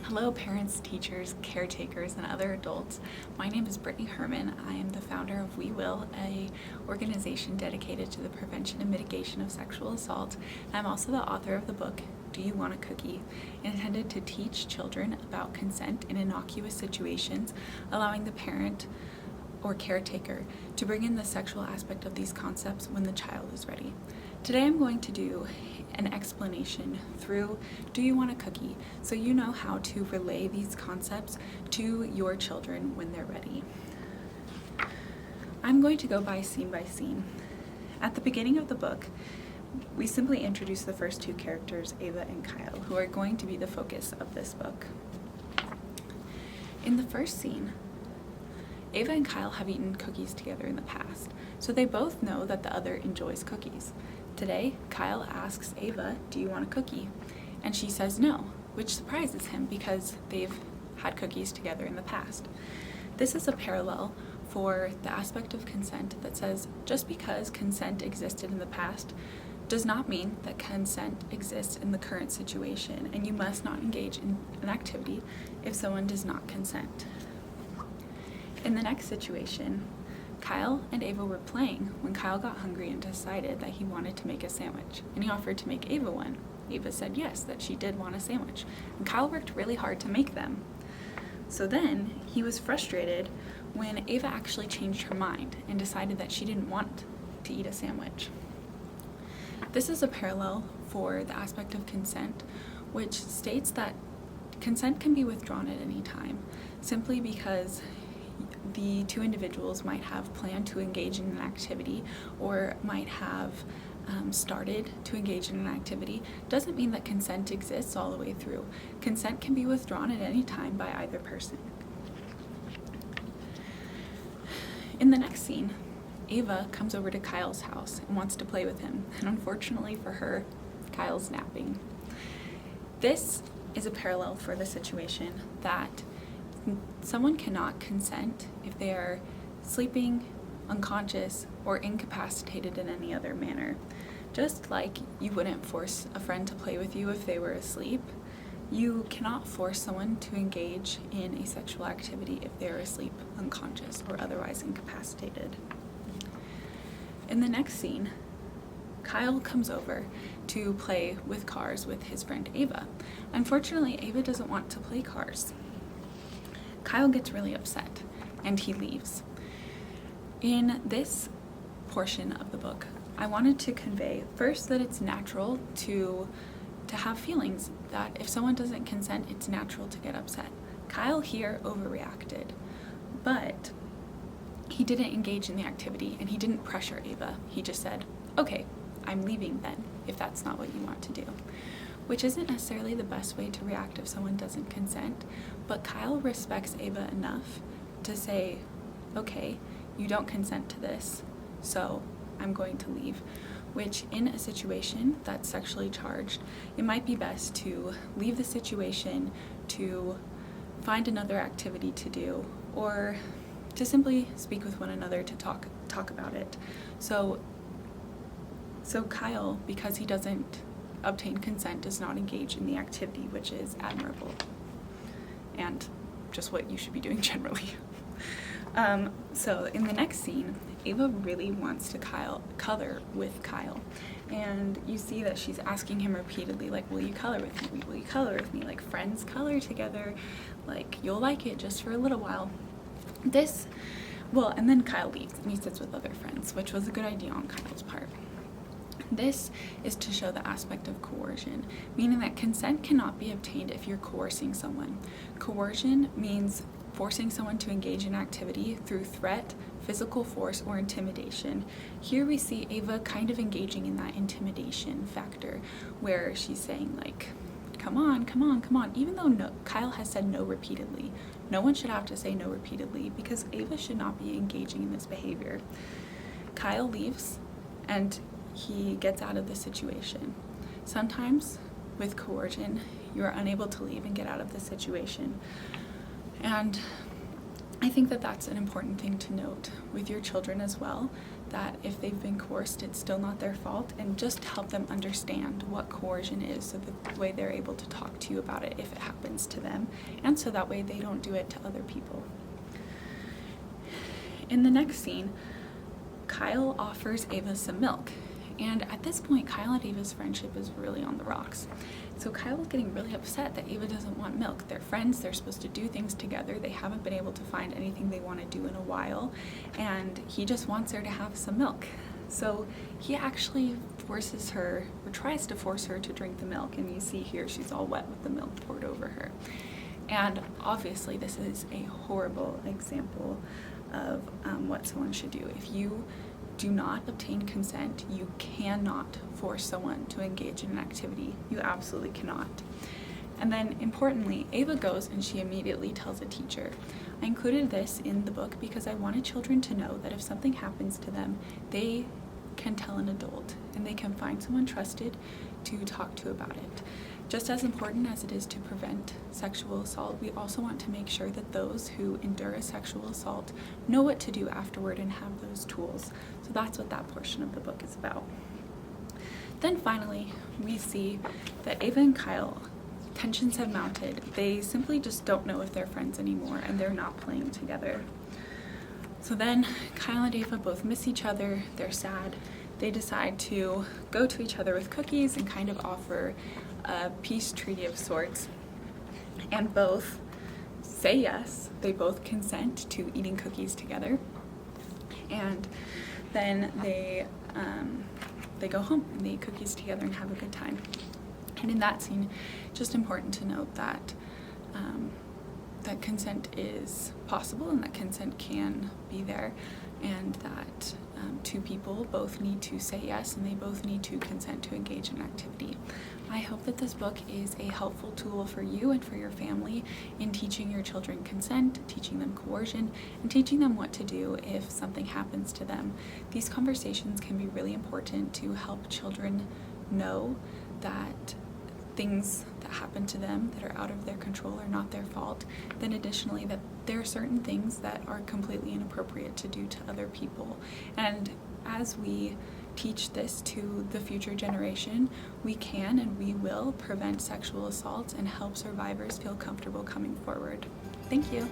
Hello parents, teachers, caretakers, and other adults. My name is Brittney Herman. I am the founder of We Will, a organization dedicated to the prevention and mitigation of sexual assault. I'm also the author of the book, Do You Want a Cookie?, intended to teach children about consent in innocuous situations, allowing the parent or caretaker to bring in the sexual aspect of these concepts when the child is ready. Today I'm going to do an explanation through Do You Want a Cookie? So you know how to relay these concepts to your children when they're ready. I'm going to go by scene. At the beginning of the book, we simply introduce the first two characters, Ava and Kyle, who are going to be the focus of this book. In the first scene, Ava and Kyle have eaten cookies together in the past, so they both know that the other enjoys cookies. Today, Kyle asks Ava, "Do you want a cookie?" And she says no, which surprises him because they've had cookies together in the past. This is a parallel for the aspect of consent that says just because consent existed in the past does not mean that consent exists in the current situation, and you must not engage in an activity if someone does not consent. In the next situation, Kyle and Ava were playing when Kyle got hungry and decided that he wanted to make a sandwich, and he offered to make Ava one. Ava said yes, that she did want a sandwich, and Kyle worked really hard to make them. So then he was frustrated when Ava actually changed her mind and decided that she didn't want to eat a sandwich. This is a parallel for the aspect of consent, which states that consent can be withdrawn at any time, simply because the two individuals might have planned to engage in an activity or might have started to engage in an activity doesn't mean that consent exists all the way through. Consent can be withdrawn at any time by either person. In the next scene, Ava comes over to Kyle's house and wants to play with him, and unfortunately for her, Kyle's napping. This is a parallel for the situation that someone cannot consent if they are sleeping, unconscious, or incapacitated in any other manner. Just like you wouldn't force a friend to play with you if they were asleep, you cannot force someone to engage in a sexual activity if they are asleep, unconscious, or otherwise incapacitated. In the next scene, Kyle comes over to play with cars with his friend Ava. Unfortunately, Ava doesn't want to play cars. Kyle gets really upset and he leaves. In this portion of the book, I wanted to convey first that it's natural to have feelings, that if someone doesn't consent, it's natural to get upset. Kyle here overreacted, but he didn't engage in the activity and he didn't pressure Ava. He just said, "Okay, I'm leaving then, if that's not what you want to do." Which isn't necessarily the best way to react if someone doesn't consent, but Kyle respects Ava enough to say, "Okay, you don't consent to this, so I'm going to leave." Which in a situation that's sexually charged, it might be best to leave the situation, to find another activity to do, or to simply speak with one another to talk about it. So Kyle, because he doesn't obtain consent, does not engage in the activity, which is admirable and just what you should be doing generally. So in the next scene, Ava really wants to color with Kyle, and you see that she's asking him repeatedly, like, "Will you color with me? Will you color with me? Like, friends color together, like, you'll like it just for a little while." And then Kyle leaves and he sits with other friends, which was a good idea on Kyle's part. This is to show the aspect of coercion, meaning that consent cannot be obtained if you're coercing someone. Coercion means forcing someone to engage in activity through threat, physical force, or intimidation. Here we see Ava kind of engaging in that intimidation factor, where she's saying, like, come on, even though Kyle has said no repeatedly. No one should have to say no repeatedly because Ava should not be engaging in this behavior. Kyle leaves and he gets out of the situation. Sometimes with coercion, you are unable to leave and get out of the situation. And I think that that's an important thing to note with your children as well, that if they've been coerced, it's still not their fault, and just to help them understand what coercion is, so that the way they're able to talk to you about it if it happens to them, and so that way they don't do it to other people. In the next scene, Kyle offers Ava some milk, and at this point Kyle and Ava's friendship is really on the rocks. So Kyle is getting really upset that Ava doesn't want milk. They're friends, they're supposed to do things together, they haven't been able to find anything they want to do in a while, and he just wants her to have some milk. So he actually forces her, or tries to force her, to drink the milk, and you see here she's all wet with the milk poured over her. And obviously this is a horrible example of what someone should do. If you do not obtain consent, you cannot force someone to engage in an activity. You absolutely cannot. And then importantly, Ava goes and she immediately tells a teacher. I included this in the book because I wanted children to know that if something happens to them, they can tell an adult and they can find someone trusted to talk to about it. Just as important as it is to prevent sexual assault, we also want to make sure that those who endure a sexual assault know what to do afterward and have those tools. So that's what that portion of the book is about. Then finally, we see that Ava and Kyle, tensions have mounted. They simply just don't know if they're friends anymore, and they're not playing together. So then Kyle and Ava both miss each other, they're sad. They decide to go to each other with cookies and kind of offer a peace treaty of sorts, and both say yes. They both consent to eating cookies together, and then they go home and they eat cookies together and have a good time. And in that scene, just important to note that that consent is possible and that consent can be there, and that two people both need to say yes and they both need to consent to engage in an activity. I hope that this book is a helpful tool for you and for your family in teaching your children consent, teaching them coercion, and teaching them what to do if something happens to them. These conversations can be really important to help children know that things that happen to them that are out of their control are not their fault. Then additionally, that there are certain things that are completely inappropriate to do to other people. And as we teach this to the future generation, we can and we will prevent sexual assault and help survivors feel comfortable coming forward. Thank you.